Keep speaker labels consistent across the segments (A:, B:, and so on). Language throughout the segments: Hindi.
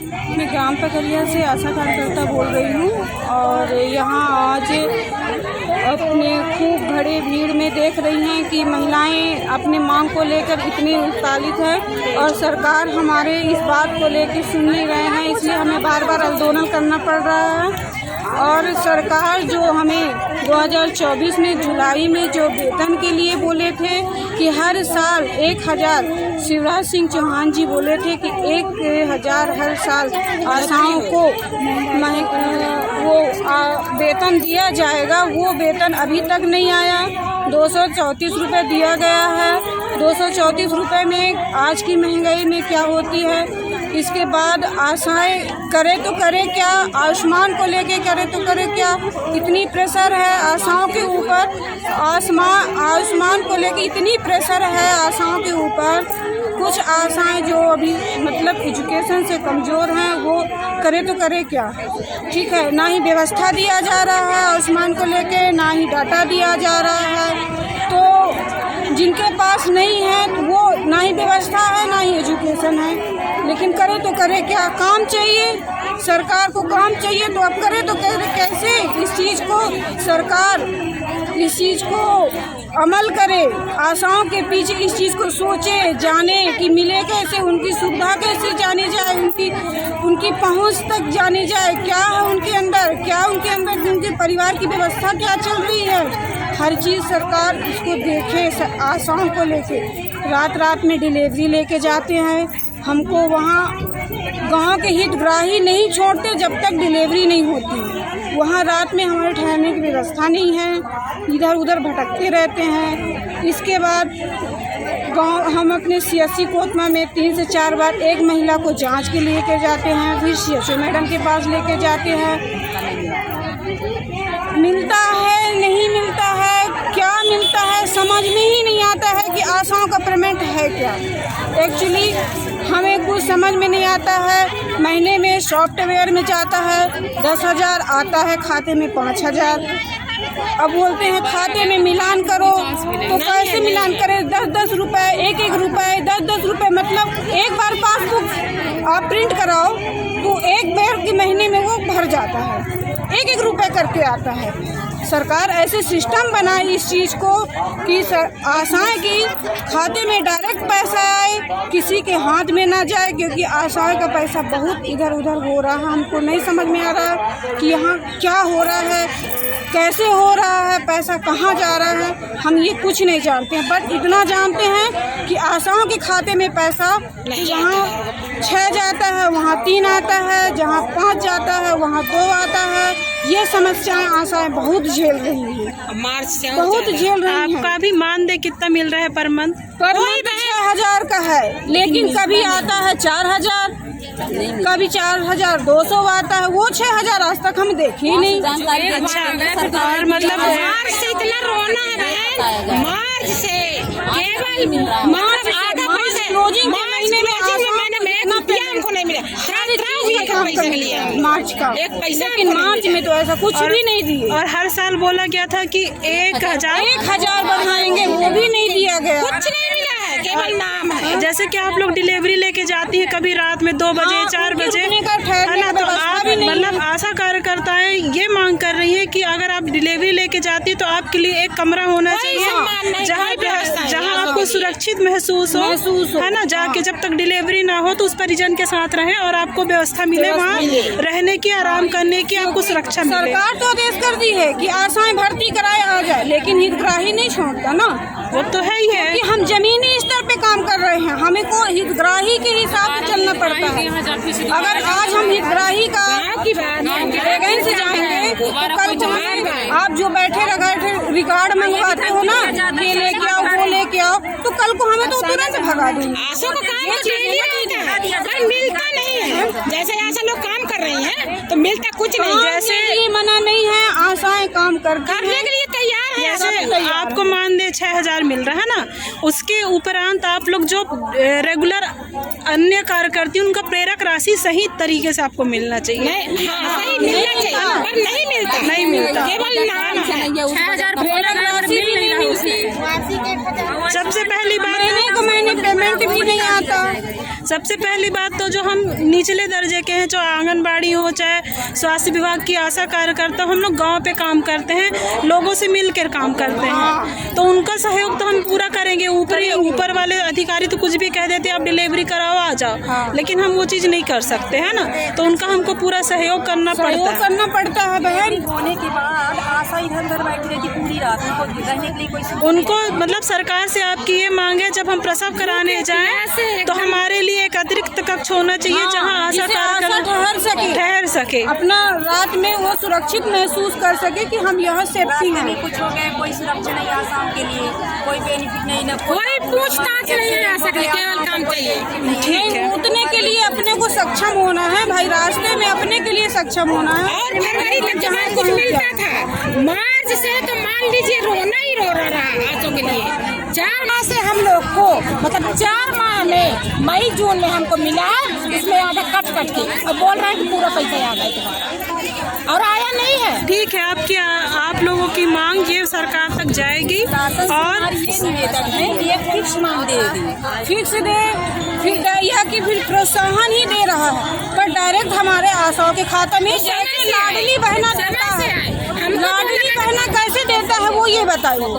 A: मैं ग्राम पकरिया से आशा कार्यकर्ता बोल रही हूँ और यहाँ आज अपने खूब भरे भीड़ में देख रही हैं कि महिलाएं अपने मांग को लेकर इतनी उत्साहित है और सरकार हमारे इस बात को लेकर सुन नहीं रहे हैं, इसलिए हमें बार बार आंदोलन करना पड़ रहा है। और सरकार जो हमें 2024 में जुलाई में जो वेतन के लिए बोले थे कि हर साल 1000, शिवराज सिंह चौहान जी बोले थे कि 1000 हर साल आशाओं को वो वेतन दिया जाएगा, वो वेतन अभी तक नहीं आया। 234 रुपये दिया गया है। 234 रुपये में आज की महंगाई में क्या होती है। इसके बाद आशाएं करे तो करे क्या, आयुष्मान को लेके करे तो करे क्या, इतनी प्रेशर है आशाओं के ऊपर। आयुष्मान को लेके इतनी प्रेशर है आशाओं के ऊपर। कुछ आशाएं जो अभी मतलब एजुकेशन से कमज़ोर हैं वो करे तो करे क्या। ठीक है, ना ही व्यवस्था दिया जा रहा है आयुष्मान को लेके, ना ही डाटा दिया जा रहा है। तो जिनके पास नहीं है तो वो ना ही व्यवस्था है ना ही एजुकेशन है, लेकिन करे तो करे क्या। काम चाहिए, सरकार को काम चाहिए, तो अब करे तो करे कैसे। इस चीज़ को सरकार इस चीज़ को अमल करे, आशाओं के पीछे इस चीज़ को सोचे, जाने कि मिले कैसे, उनकी सुविधा कैसे जानी जाए, उनकी पहुंच तक जानी जाए, क्या है उनके अंदर उनके परिवार की व्यवस्था क्या चल रही है। हर चीज़ सरकार इसको देखे। आशाओं को लेके रात में डिलीवरी लेके जाते हैं, हमको वहाँ गांव के हितग्राही नहीं छोड़ते जब तक डिलीवरी नहीं होती। वहाँ रात में हमारे ठहरने की व्यवस्था नहीं है, इधर उधर भटकते रहते हैं। इसके बाद गांव हम अपने CSC कोतमा में 3 से 4 बार एक महिला को जांच के लेके जाते हैं, फिर CSO मैडम के पास लेके जाते हैं। मिलता है नहीं मिलता है, क्या मिलता है समझ में ही नहीं आता है कि आशाओं का पेमेंट है क्या। एक्चुअली हमें कुछ समझ में नहीं आता है। महीने में सॉफ्टवेयर में जाता है 10,000, आता है खाते में 5,000। अब बोलते हैं खाते में मिलान करो, तो कैसे मिलान करें। 10-10 रुपये, 1-1 रुपये, 10-10 रुपये, मतलब एक बार पासबुक आप प्रिंट कराओ तो एक बार के महीने में वो भर जाता है, 1-1 रुपये करके आता है। सरकार ऐसे सिस्टम बनाए इस चीज़ को कि आशाएं की खाते में डायरेक्ट पैसा आए, किसी के हाथ में ना जाए, क्योंकि आशाएं का पैसा बहुत इधर उधर हो रहा है। हमको नहीं समझ में आ रहा कि यहाँ क्या हो रहा है, कैसे हो रहा है, पैसा कहाँ जा रहा है, हम ये कुछ नहीं जानते हैं। बट इतना जानते हैं कि आशाओं के खाते में पैसा जहाँ 6 जाता है वहाँ 3 आता है, जहाँ 5 जाता है वहाँ 2 आता है। ये समस्याएं आशाएं बहुत झेल रही है,
B: मार्च से
A: बहुत झेल रही हैं।
C: आपका भी मानदेय कितना मिल रहा है पर मंथ?
A: पर मंथ 6,000 का है, लेकिन कभी आता है 4,000, कभी 4,200 आता है। वो 6,000 आज तक हम देखे ही नहीं।
C: अच्छा, और मतलब
B: मार्च से इतना रोना है, मार्च से केवल मार्च आधा पैसा
A: क्लोजिंग के महीने में
B: हमको नहीं मिला।
A: मार्च का
B: एक पैसा,
A: लेकिन मार्च में तो ऐसा कुछ भी नहीं दिए।
C: और हर साल बोला गया था कि 1,000
A: बढ़ाएंगे, वो भी नहीं दिया गया।
B: कुछ नहीं मिला है, केवल नाम है।
C: जैसे कि आप लोग डिलीवरी लेके जाती हैं कभी रात में 2 बजे 4 बजे, है ना, तो आप मतलब आशा कार्यकर्ताएं ये मांग कर रही है कि अगर आप डिलीवरी लेके जाती है तो आपके लिए एक कमरा होना चाहिए जहाँ आपको सुरक्षित महसूस हो, है ना। जाके जब तक डिलीवरी ना हो तो उस परिजन के साथ रहें और आपको व्यवस्था मिले वहाँ रहने की, आराम करने की, आपको सुरक्षा मिले।
A: सरकार तो आदेश कर दी है कि आशाएं भर्ती कराए आ जाए, लेकिन हितग्राही नहीं छोड़ता ना।
C: वो तो है ही है
A: कि हम जमीनी स्तर पे काम कर रहे हैं, हमें को हितग्राही के हिसाब से चलना पड़ता है। अगर आज हम हितग्राही का वैकेंसी जाएंगे तो कल चाहे आप जो बैठे रिकॉर्ड मंगवाते हो ना, ये लेके आओ वो लेके आओ, तो कल को हमें तो तुरंत भगा देंगे।
B: आशा को काम पर मिलता नहीं है। जैसे आशा लोग काम कर रही हैं तो मिलता कुछ नहीं।
A: जैसे ये मना नहीं है, आशाएं काम करने
B: के लिए तैयार है।
C: जैसे आपको मानदेय 6,000 मिल रहा है ना, उसके उपरांत आप लोग जो रेगुलर अन्य कार्य करती हैं उनका प्रेरक राशि सही तरीके से आपको मिलना चाहिए।
B: सही भाई मिलना चाहिए पर नहीं मिलता,
C: नहीं मिलता।
B: केवल नाम है। 6,000
C: सबसे पहली बात
A: महीने पेमेंट भी नहीं आता।
C: सबसे पहली बात तो जो हम निचले दर्जे के हैं, जो आंगनबाड़ी हो चाहे स्वास्थ्य विभाग की आशा कार्यकर्ता, हम लोग गांव पे काम करते हैं, लोगों से मिलकर काम करते हैं, तो उनका सहयोग तो हम पूरा करेंगे। ऊपर वाले अधिकारी तो कुछ भी कह देते हैं, आप डिलीवरी कराओ आ जाओ, लेकिन हम वो चीज़ नहीं कर सकते है ना, तो उनका हमको पूरा सहयोग करना
A: पड़ता है बहन।
D: होने के बाद आशा इधर बैठी रहती पूरी रात, रहने के लिए कोई
C: उनको मतलब सरकार से आपकी ये मांग है, जब हम प्रसव कराने जाएं तो हमारे लिए एक अतिरिक्त कक्ष होना चाहिए जहां आशा कार्यकर्ता ठहर सके,
A: अपना रात में वो सुरक्षित महसूस कर सके कि हम यहाँ सेफ्टी में।
D: कुछ हो गया, कोई सुरक्षा नहीं आसाम के लिए, कोई बेनिफिट नहीं, न
B: कोई पूछताछ नहीं आ सकती, केवल काम चाहिए।
C: ठीक है,
A: उतने के लिए अपने को सक्षम होना है भाई, रास्ते में अपने के लिए सक्षम होना है।
B: और फरवरी तक जहाँ कुछ मिलता था, मार्च से तो मान लीजिए रोना ही रो रहा आंसू के लिए। 4 माह से हम लोग को मतलब 4 माह में मई जून में हमको मिला, इसमें आधा कट के और बोल रहे हैं कि पूरा पैसा आ गया तुम्हारा, और आया नहीं है।
C: ठीक है, आप लोगों की मांग ये सरकार तक जाएगी और
D: ये निवेदन है कि ये फिक्स मांग देगी,
A: फिक्स दे, फिर या कि फिर प्रोत्साहन ही दे रहा है, पर डायरेक्ट हमारे आशाओं के खाते में कैसे लाडली बहना देता है, लाडली बहना कैसे देता है वो ये बताइए।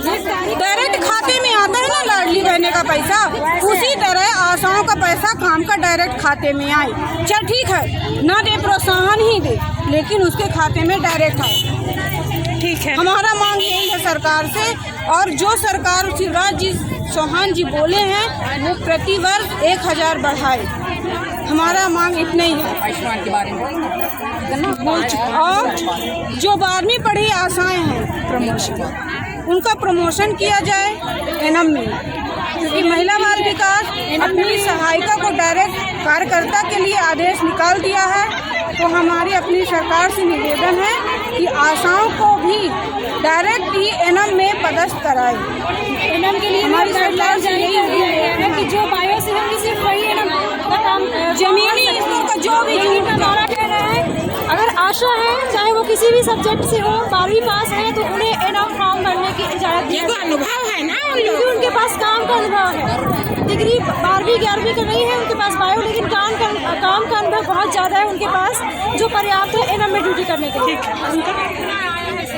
A: डायरेक्ट खाते में आता है ना लाडली बहने का पैसा, उसी तरह आशाओं का पैसा काम का डायरेक्ट खाते में आए। चल ठीक है, ना दे प्रोत्साहन ही दे, लेकिन उसके खाते में डायरेक्ट आए।
C: ठीक है,
A: हमारा मांग यही है सरकार से, और जो सरकार शिवराज जी चौहान जी बोले हैं वो प्रति वर्ष 1,000 बढ़ाए, हमारा मांग इतना ही है।
D: आयुष्मान के बारे में
A: और जो 12वीं पढ़ी आशाएं हैं उनका प्रमोशन किया जाए एनम में, क्योंकि महिला बाल विकास अपनी सहायिका को डायरेक्ट कार्यकर्ता के लिए आदेश निकाल दिया है। तो हमारी अपनी सरकार से निवेदन है कि आशाओं को भी डायरेक्ट ही एनम में पदस्थ कराए। एनम के लिए हमारी सरकार से यही है कि जो बायो से हम सिर्फ वही एनम का काम जमीनी का जो भी हमारा कह रहे हैं, अगर आशा है चाहे वो किसी भी सब्जेक्ट से हो, 12वीं पास है तो उन्हें एनम फॉर्म भरने की इजाजत दी।
B: अनुभव है ना,
A: उनके पास काम का अनुभव है, डिग्री 12वीं 11वीं का नहीं है उनके पास बायो, लेकिन काम का अनुभव बहुत ज़्यादा है उनके पास, जो पर्याप्त है एनम में ड्यूटी करने के लिए।